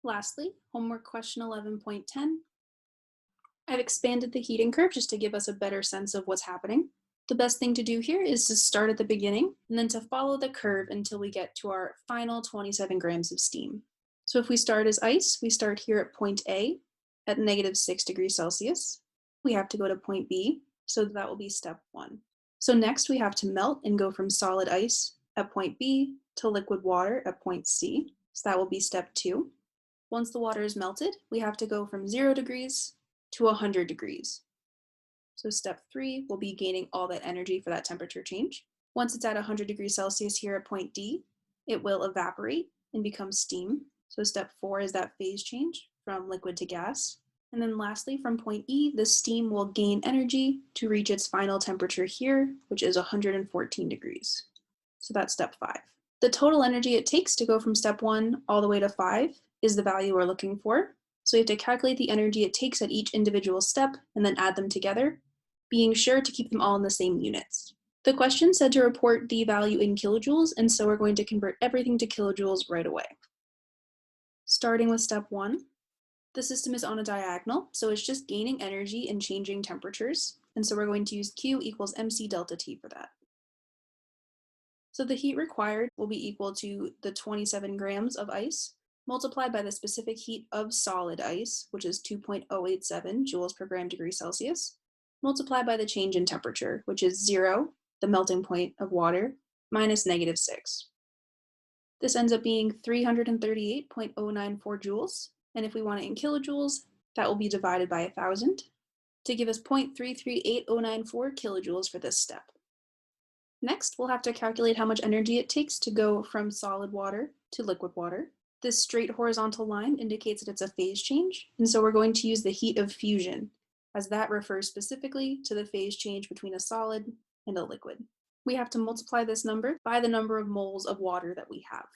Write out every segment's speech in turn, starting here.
Lastly, homework question 11.10. I've expanded the heating curve just to give us a better sense of what's happening. The best thing to do here is to start at the beginning and then to follow the curve until we get to our final 27 grams of steam. So if we start as ice, we start here at point A at -6 degrees Celsius. We have to go to point B, so that will be step 1. So next we have to melt and go from solid ice at point B to liquid water at point C. So that will be step 2. Once the water is melted, we have to go from 0 degrees to 100 degrees. So step 3 will be gaining all that energy for that temperature change. Once it's at 100 degrees Celsius here at point D, it will evaporate and become steam. So step 4 is that phase change from liquid to gas. And then lastly, from point E, the steam will gain energy to reach its final temperature here, which is 114 degrees. So that's step 5. The total energy it takes to go from step 1 all the way to 5 is the value we're looking for. So you have to calculate the energy it takes at each individual step and then add them together, being sure to keep them all in the same units. The question said to report the value in kilojoules, and so we're going to convert everything to kilojoules right away. Starting with step 1, the system is on a diagonal, so it's just gaining energy and changing temperatures, and so we're going to use Q equals mc delta T for that. So the heat required will be equal to the 27 grams of ice multiplied by the specific heat of solid ice, which is 2.087 joules per gram degree Celsius, multiplied by the change in temperature, which is 0, the melting point of water, minus -6. This ends up being 338.094 joules, and if we want it in kilojoules, that will be divided by 1,000 to give us 0.338094 kilojoules for this step. Next, we'll have to calculate how much energy it takes to go from solid water to liquid water. This straight horizontal line indicates that it's a phase change, and so we're going to use the heat of fusion, as that refers specifically to the phase change between a solid and a liquid. We have to multiply this number by the number of moles of water that we have.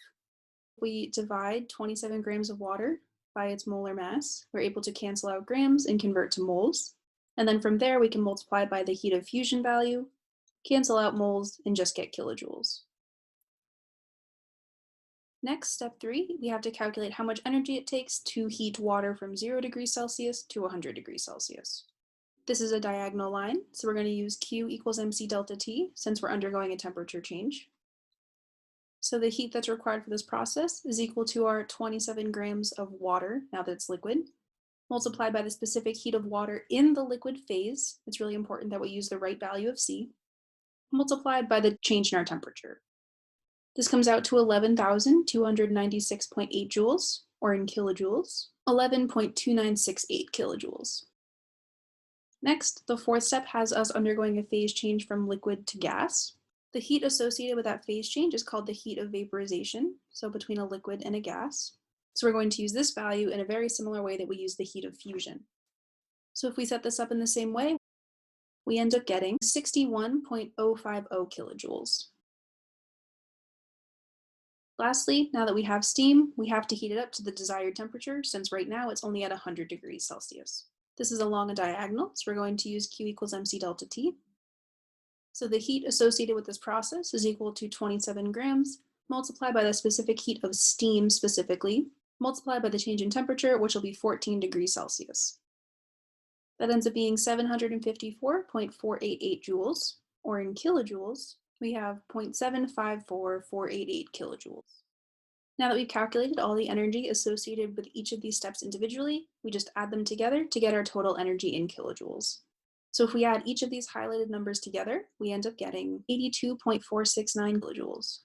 We divide 27 grams of water by its molar mass. We're able to cancel out grams and convert to moles. And then from there, we can multiply by the heat of fusion value, cancel out moles, and just get kilojoules. Next, step 3, we have to calculate how much energy it takes to heat water from 0 degrees Celsius to 100 degrees Celsius. This is a diagonal line, so we're going to use Q equals mc delta T since we're undergoing a temperature change. So the heat that's required for this process is equal to our 27 grams of water, now that it's liquid, multiplied by the specific heat of water in the liquid phase. It's really important that we use the right value of C, multiplied by the change in our temperature. This comes out to 11,296.8 joules, or in kilojoules, 11.2968 kilojoules. Next, the fourth step has us undergoing a phase change from liquid to gas. The heat associated with that phase change is called the heat of vaporization, so between a liquid and a gas. So we're going to use this value in a very similar way that we use the heat of fusion. So if we set this up in the same way, we end up getting 61.050 kilojoules. Lastly, now that we have steam, we have to heat it up to the desired temperature, since right now it's only at 100 degrees Celsius. This is along a diagonal, so we're going to use Q equals mc delta T. So the heat associated with this process is equal to 27 grams, multiplied by the specific heat of steam specifically, multiplied by the change in temperature, which will be 14 degrees Celsius. That ends up being 754.488 joules, or in kilojoules, we have 0.754488 kilojoules. Now that we've calculated all the energy associated with each of these steps individually, we just add them together to get our total energy in kilojoules. So if we add each of these highlighted numbers together, we end up getting 82.469 kilojoules.